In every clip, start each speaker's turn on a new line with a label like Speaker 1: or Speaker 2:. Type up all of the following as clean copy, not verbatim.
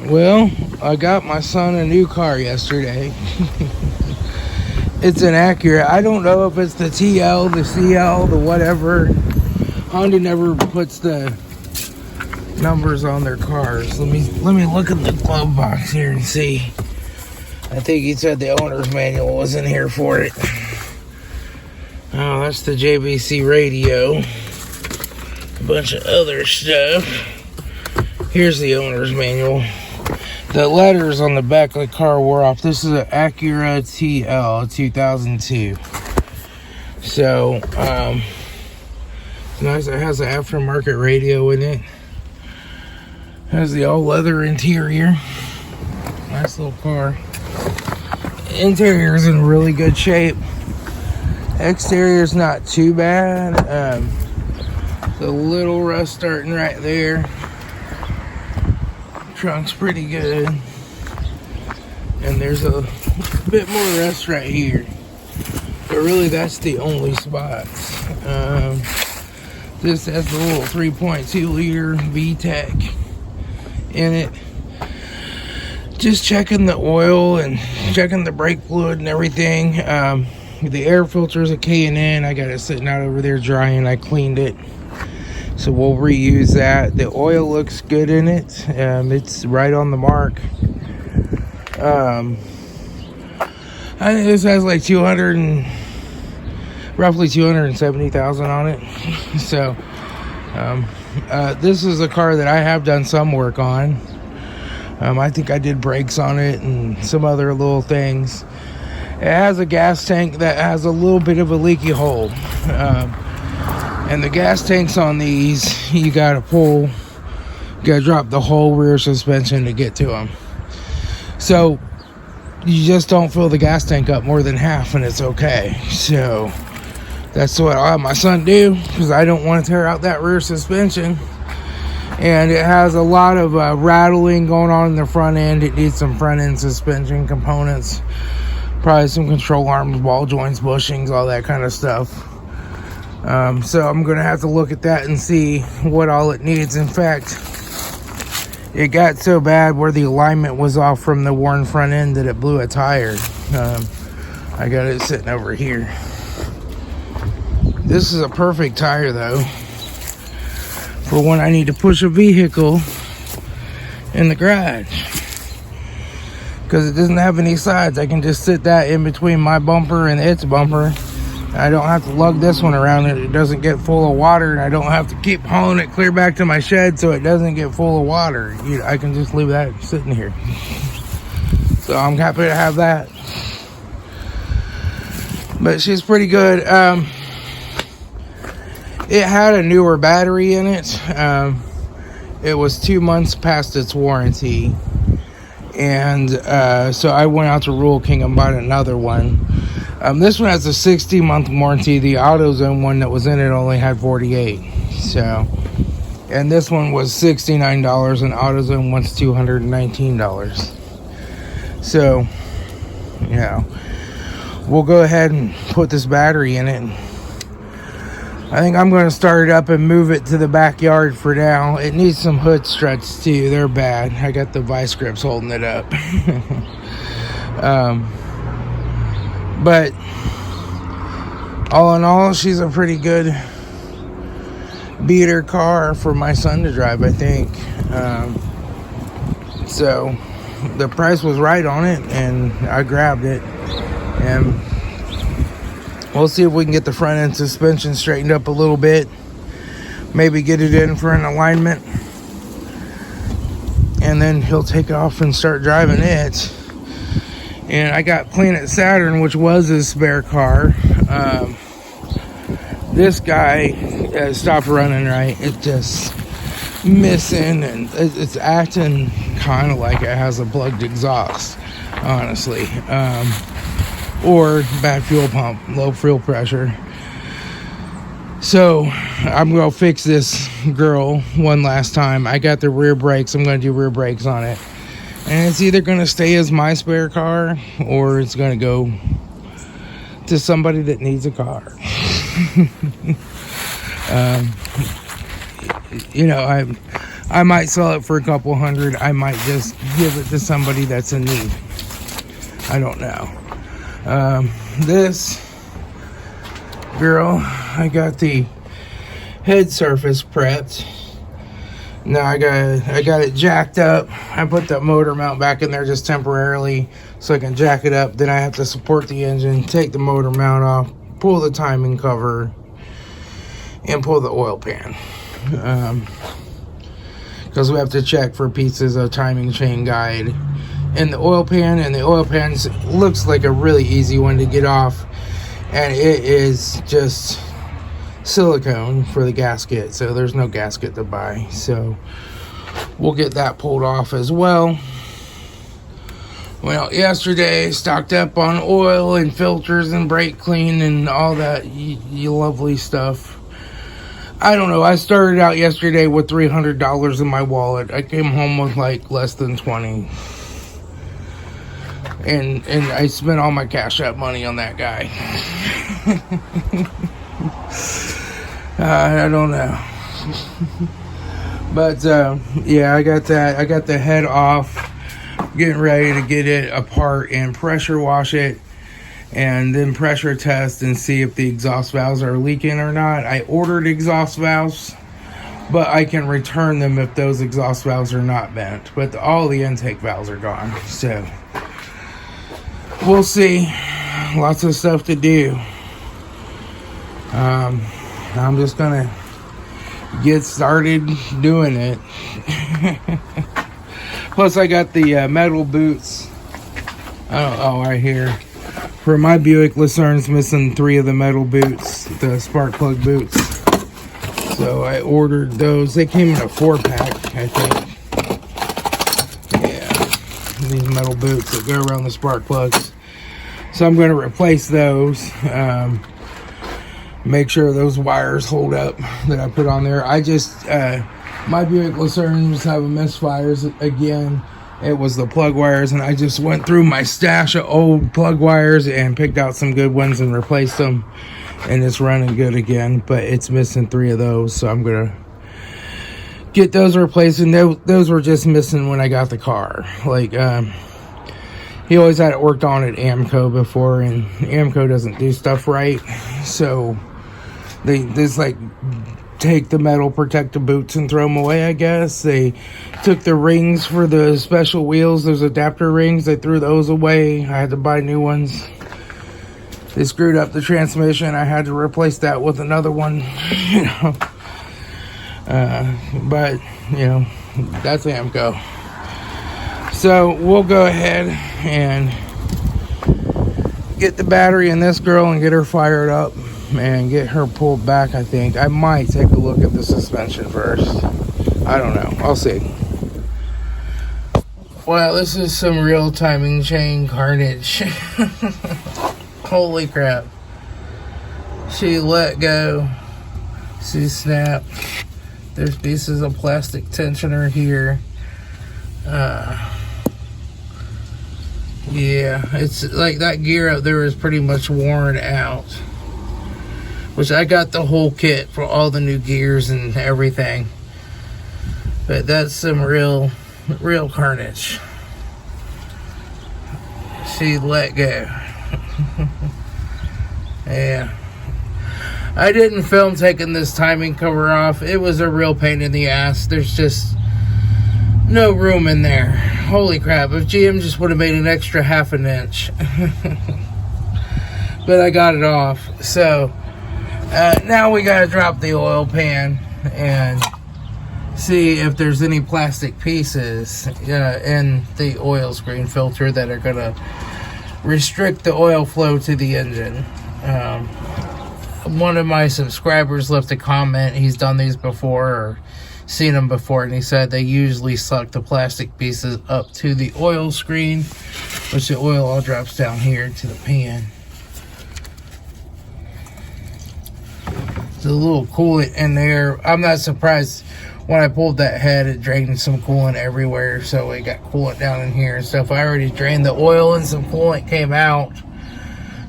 Speaker 1: Well, I got my son a new car yesterday. It's an Acura. I don't know if it's the TL, the CL, the whatever. Honda never puts the numbers on their cars. Let me look in the glove box here and see. I think he said the owner's manual was in here for it. Oh, that's the JBC radio. A bunch of other stuff. Here's the owner's manual. The letters on the back of the car wore off. This is an Acura TL 2002. So, it's nice. It has an aftermarket radio in it. Has the all leather interior. Nice little car. Interior is in really good shape. Exterior is not too bad. The little rust starting right there. Trunk's pretty good. And there's a bit more rust right here. But really, that's the only spots. This has the little 3.2 liter VTEC in it. Just checking the oil and checking the brake fluid and everything. The air filter is a K&N. I got it sitting out over there drying. I cleaned it. So we'll reuse that. The oil looks good in it. It's right on the mark. I think this has like roughly 270,000 on it. So this is a car that I have done some work on. I think I did brakes on it and some other little things. It has a gas tank that has a little bit of a leaky hole. And the gas tanks on these, you gotta drop the whole rear suspension to get to them. So you just don't fill the gas tank up more than half and it's okay. So that's what I'll have my son do, because I don't want to tear out that rear suspension. And it has a lot of rattling going on in the front end. It needs some front end suspension components, probably some control arms, ball joints, bushings, all that kind of stuff. So I'm gonna have to look at that and see what all it needs. In fact, it got so bad where the alignment was off from the worn front end that it blew a tire. I got it sitting over here. This is a perfect tire though for when I need to push a vehicle in the garage, because it doesn't have any sides. I can just sit that in between my bumper and its bumper. I don't have to lug this one around. It doesn't get full of water, and I don't have to keep hauling it clear back to my shed so it doesn't get full of water. I can just leave that sitting here. So I'm happy to have that. But she's pretty good. It had a newer battery in it. It was 2 months past its warranty. And so I went out to Rural King and bought another one. This one has a 60-month warranty. The AutoZone one that was in it only had 48. So, and this one was $69, and AutoZone wants $219. So, you know, we'll go ahead and put this battery in it. I think I'm going to start it up and move it to the backyard for now. It needs some hood struts too. They're bad. I got the vice grips holding it up. But all in all, she's a pretty good beater car for my son to drive, I think. So the price was right on it, and I grabbed it. And we'll see if we can get the front end suspension straightened up a little bit. Maybe get it in for an alignment. And then he'll take off and start driving it. And I got Planet Saturn, which was his spare car. This guy stopped running right. It's just missing, and it's acting kind of like it has a plugged exhaust, honestly. Or bad fuel pump, low fuel pressure. So I'm gonna fix this girl one last time. I got the rear brakes. I'm gonna do rear brakes on it, and it's either gonna stay as my spare car, or it's gonna go to somebody that needs a car. You know, I might sell it for a couple hundred. I might just give it to somebody that's in need. I don't know. This girl, I got the head surface prepped. Now I got it jacked up. I put that motor mount back in there just temporarily so I can jack it up. Then I have to support the engine, take the motor mount off, pull the timing cover, and pull the oil pan. Because we have to check for pieces of timing chain guide in the oil pan, and the oil pan looks like a really easy one to get off, and it is just silicone for the gasket, so there's no gasket to buy. So we'll get that pulled off as well. Well, yesterday stocked up on oil and filters and brake clean and all that you lovely stuff. I don't know, I started out yesterday with $300 in my wallet. I came home with like less than 20, and I spent all my Cash App money on that guy. I don't know. But yeah, I got that. I got the head off, getting ready to get it apart and pressure wash it, and then pressure test and see if the exhaust valves are leaking or not. I ordered exhaust valves, but I can return them if those exhaust valves are not bent. But all the intake valves are gone, so we'll see. Lots of stuff to do. I'm just gonna get started doing it. Plus I got the metal boots. Oh, right here. For my Buick Lucern's missing 3 of the metal boots, the spark plug boots. So I ordered those. They came in a 4-pack, I think. Yeah, these metal boots that go around the spark plugs. So I'm going to replace those. Make sure those wires hold up that I put on there. I just, my Buick Lucerne was having misfires again. It was the plug wires, and I just went through my stash of old plug wires and picked out some good ones and replaced them, and it's running good again. But it's missing 3 of those, so I'm gonna get those replaced. And those were just missing when I got the car. Like, he always had it worked on at AMCO before, and AMCO doesn't do stuff right, so they just like take the metal protective boots and throw them away, I guess. They took the rings for the special wheels, those adapter rings, they threw those away. I had to buy new ones. They screwed up the transmission. I had to replace that with another one, you know. But, you know, that's AMCO. So we'll go ahead and get the battery in this girl and get her fired up and get her pulled back. I think I might take a look at the suspension first. I don't know, I'll see. Well, this is some real timing chain carnage. Holy crap. She let go, she snapped. There's pieces of plastic tensioner here. Yeah, it's like that gear up there is pretty much worn out. Which I got the whole kit for all the new gears and everything. But that's some real carnage. She let go. Yeah. I didn't film taking this timing cover off. It was a real pain in the ass. There's just no room in there. Holy crap, if GM just would have made an extra ½ an inch. But I got it off. So now we gotta drop the oil pan and see if there's any plastic pieces in the oil screen filter that are gonna restrict the oil flow to the engine. One of my subscribers left a comment. He's done these before or seen them before, and he said they usually suck the plastic pieces up to the oil screen, which the oil all drops down here to the pan. There's a little coolant in there. I'm not surprised. When I pulled that head, it drained some coolant everywhere, so it got coolant down in here and stuff. I already drained the oil and some coolant came out.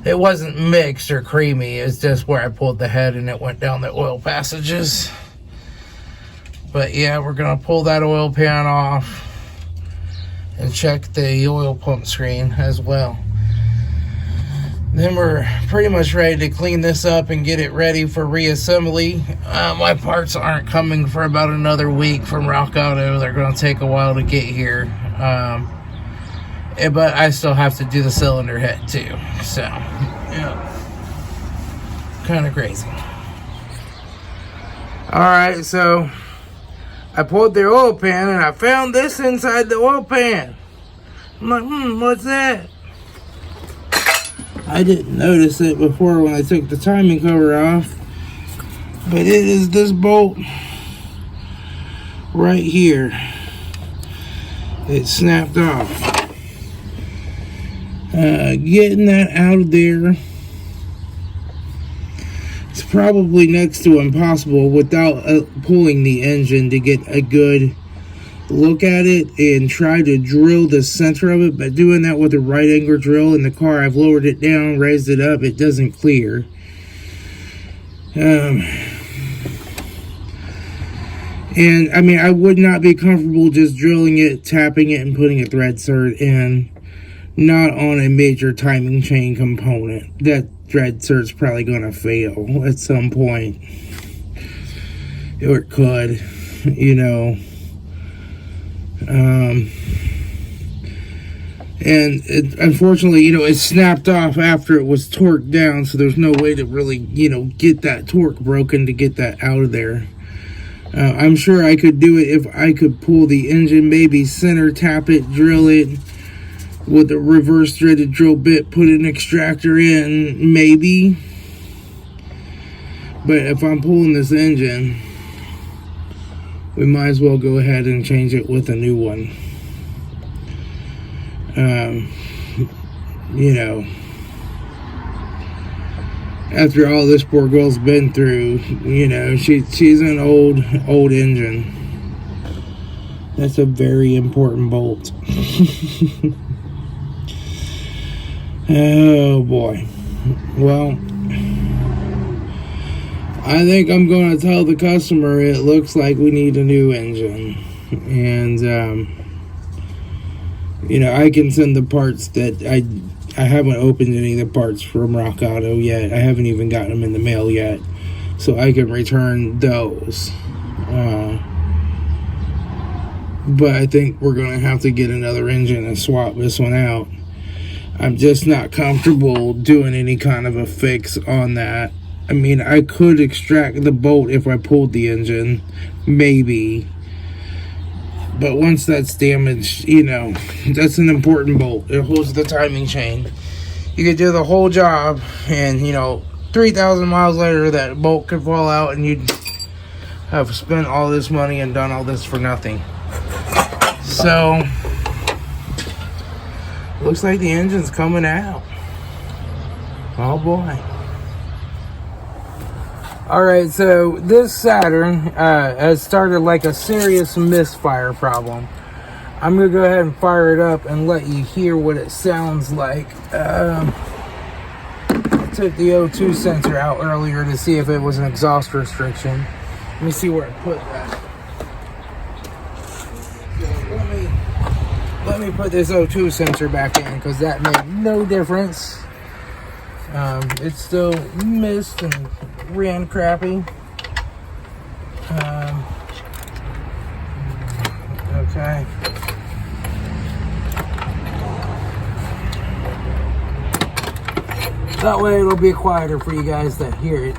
Speaker 1: It wasn't mixed or creamy. It's just where I pulled the head and it went down the oil passages. But yeah, we're gonna pull that oil pan off and check the oil pump screen as well. Then we're pretty much ready to clean this up and get it ready for reassembly. My parts aren't coming for about another week from Rock Auto. They're going to take a while to get here. But I still have to do the cylinder head too. So, yeah. Kind of crazy. Alright, so I pulled the oil pan and I found this inside the oil pan. I'm like, what's that? I didn't notice it before when I took the timing cover off, but it is this bolt right here. It snapped off. Getting that out of there, it's probably next to impossible without pulling the engine to get a good look at it and try to drill the center of it. But doing that with a right angle drill in the car, I've lowered it down, raised it up, it doesn't clear. And I mean, I would not be comfortable just drilling it, tapping it, and putting a thread insert in, not on a major timing chain component. That thread insert's probably going to fail at some point, or it could, you know. And it, unfortunately, you know, it snapped off after it was torqued down, so there's no way to really, you know, get that torque broken to get that out of there. I'm sure I could do it if I could pull the engine, maybe center tap it, drill it with a reverse threaded drill bit, put an extractor in, maybe. But if I'm pulling this engine, we might as well go ahead and change it with a new one. You know, after all this poor girl's been through, you know, she's an old engine. That's a very important bolt. Oh boy. Well, I think I'm going to tell the customer it looks like we need a new engine. And, you know, I can send the parts that I haven't opened any of the parts from Rock Auto yet. I haven't even gotten them in the mail yet. So I can return those. But I think we're going to have to get another engine and swap this one out. I'm just not comfortable doing any kind of a fix on that. I mean, I could extract the bolt if I pulled the engine, maybe. But once that's damaged, you know, that's an important bolt. It holds the timing chain. You could do the whole job, and, you know, 3,000 miles later, that bolt could fall out, and you'd have spent all this money and done all this for nothing. So, looks like the engine's coming out. Oh boy. Alright, so this Saturn has started like a serious misfire problem. I'm going to go ahead and fire it up and let you hear what it sounds like. I took the O2 sensor out earlier to see if it was an exhaust restriction. Let me see where I put that. So let me put this O2 sensor back in, because that made no difference. It still missed and ran crappy. Okay. That way it'll be quieter for you guys to hear it.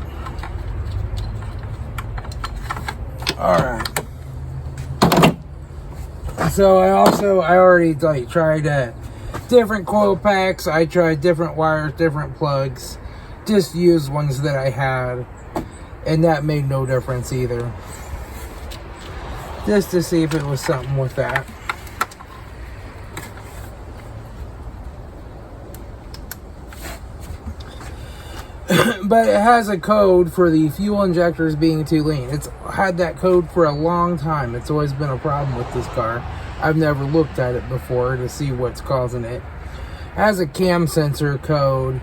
Speaker 1: Alright. So I already like tried different coil packs. I tried different wires, different plugs. Just used ones that I had, and that made no difference either. Just to see if it was something with that. But it has a code for the fuel injectors being too lean. It's had that code for a long time. It's always been a problem with this car. I've never looked at it before to see what's causing it. It has a cam sensor code,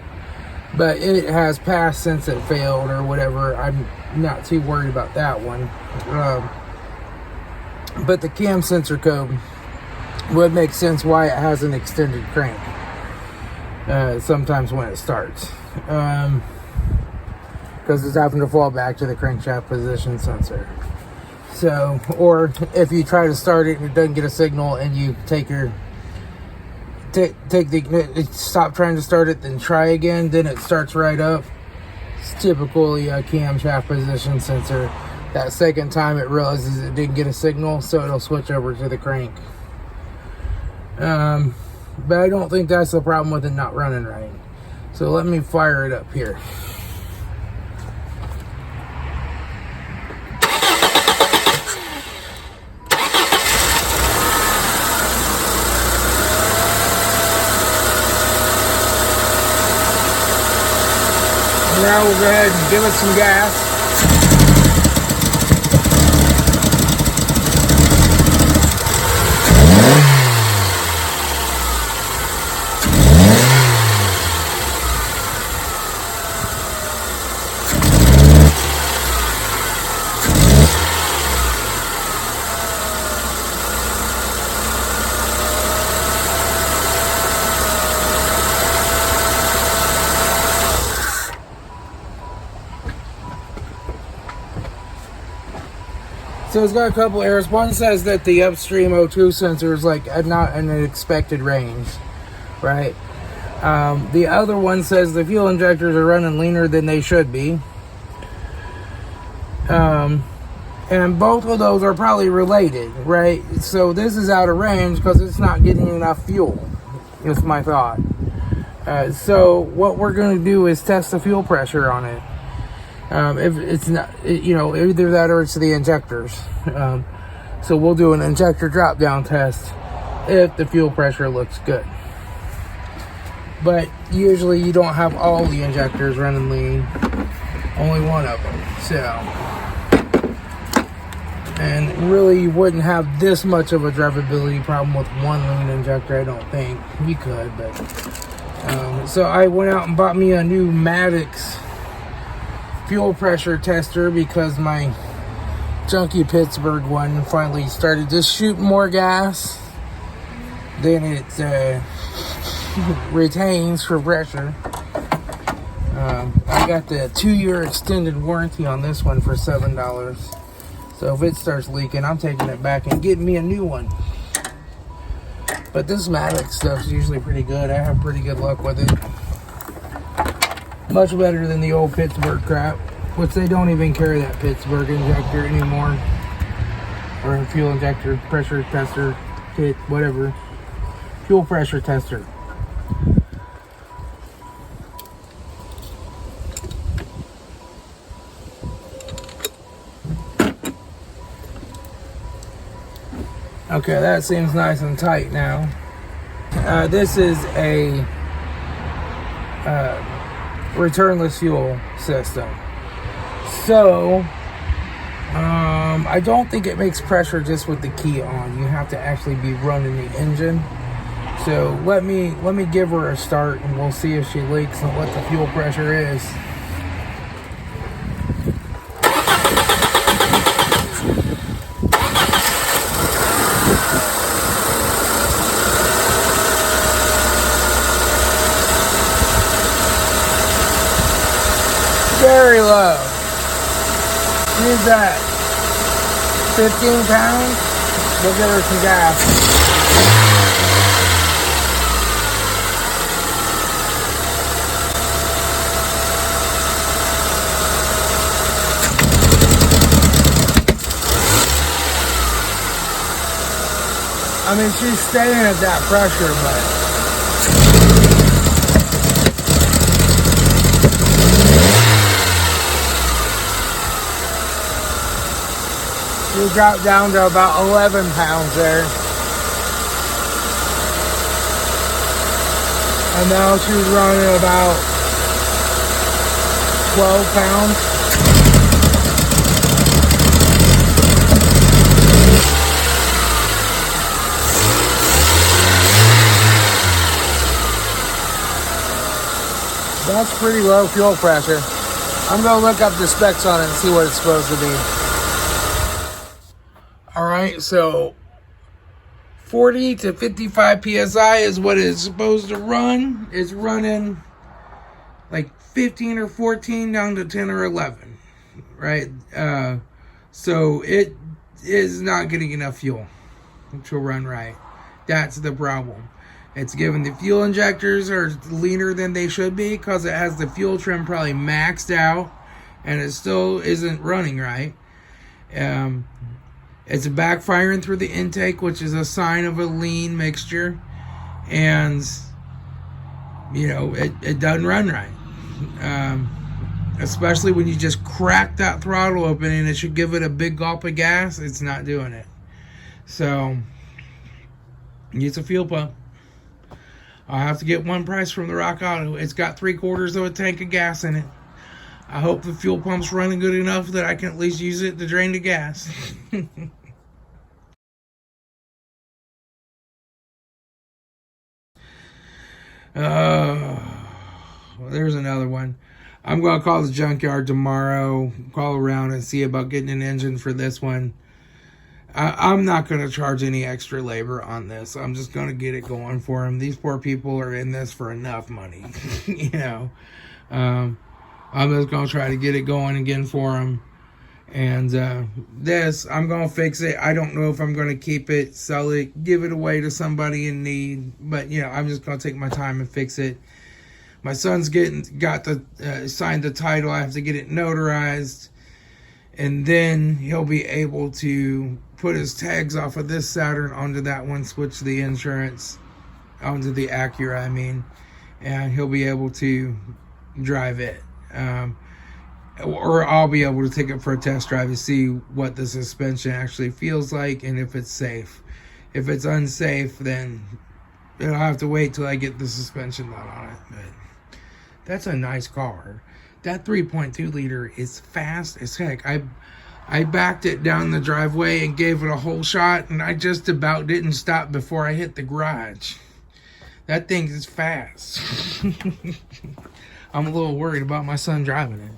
Speaker 1: but it has passed since it failed or whatever. I'm not too worried about that one. But the cam sensor code would make sense why it has an extended crank sometimes when it starts, because it's having to fall back to the crankshaft position sensor. So, or if you try to start it and it doesn't get a signal, and you stop trying to start it, then try again, then it starts right up. It's typically a camshaft position sensor. That second time it realizes it didn't get a signal, so it'll switch over to the crank. But I don't think that's the problem with it not running right. So let me fire it up here. Now we'll go ahead and give it some gas. So it's got a couple errors. One says that the upstream O2 sensor is like not in an expected range, right? The other one says the fuel injectors are running leaner than they should be. And both of those are probably related, right? So this is out of range because it's not getting enough fuel, is my thought. So what we're going to do is test the fuel pressure on it. If it's not, either that or it's the injectors. So we'll do an injector drop down test if the fuel pressure looks good. But usually you don't have all the injectors running lean, only one of them. So, and really you wouldn't have this much of a drivability problem with one lean injector, I don't think. You could, but so I went out and bought me a new Maddox fuel pressure tester because my junky Pittsburgh one finally started just shooting more gas than it retains for pressure. I got the 2-year extended warranty on this one for $7. So if it starts leaking, I'm taking it back and getting me a new one. But this Maddox stuff's usually pretty good. I have pretty good luck with it. Much better than the old Pittsburgh crap, which they don't even carry that Pittsburgh injector anymore. Or a fuel injector, pressure tester, kit, whatever. Fuel pressure tester. Okay, that seems nice and tight now. This is a returnless fuel system. So, I don't think it makes pressure just with the key on. You have to actually be running the engine. So let me give her a start and we'll see if she leaks and what the fuel pressure is. Very low. Use that 15 pounds. We'll give her some gas. I mean, she's staying at that pressure, but we dropped down to about 11 pounds there. And now she's running about 12 pounds. That's pretty low fuel pressure. I'm going to look up the specs on it and see what it's supposed to be. All right, so 40 to 55 psi is what it's supposed to run. It's running like 15 or 14 down to 10 or 11, right? So it is not getting enough fuel to run right. That's the problem. It's given the fuel injectors are leaner than they should be because it has the fuel trim probably maxed out and it still isn't running right. It's backfiring through the intake, which is a sign of a lean mixture. And, you know, it doesn't run right. Especially when you just crack that throttle open and it should give it a big gulp of gas. It's not doing it. So, it's a fuel pump. I'll have to get one price from the Rock Auto. It's got 3/4 of a tank of gas in it. I hope the fuel pump's running good enough that I can at least use it to drain the gas. There's another one. I'm going to call the junkyard tomorrow, call around and see about getting an engine for this one. I'm not going to charge any extra labor on this. I'm just going to get it going for them. These poor people are in this for enough money. You know, I'm just going to try to get it going again for them. And this, I'm going to fix it. I don't know if I'm going to keep it, sell it, give it away to somebody in need. But, you know, I'm just going to take my time and fix it. My son's got the signed the title. I have to get it notarized. And then he'll be able to put his tags off of this Saturn onto that one, switch the insurance onto the Acura, I mean. And he'll be able to drive it. Or I'll be able to take it for a test drive to see what the suspension actually feels like and if it's safe. If it's unsafe, then I'll have to wait till I get the suspension done on it. But that's a nice car. That 3.2 liter is fast as heck. I backed it down the driveway and gave it a whole shot, and I just about didn't stop before I hit the garage. That thing is fast. I'm a little worried about my son driving it.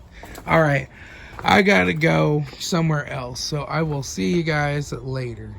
Speaker 1: All right, I gotta go somewhere else, so I will see you guys later.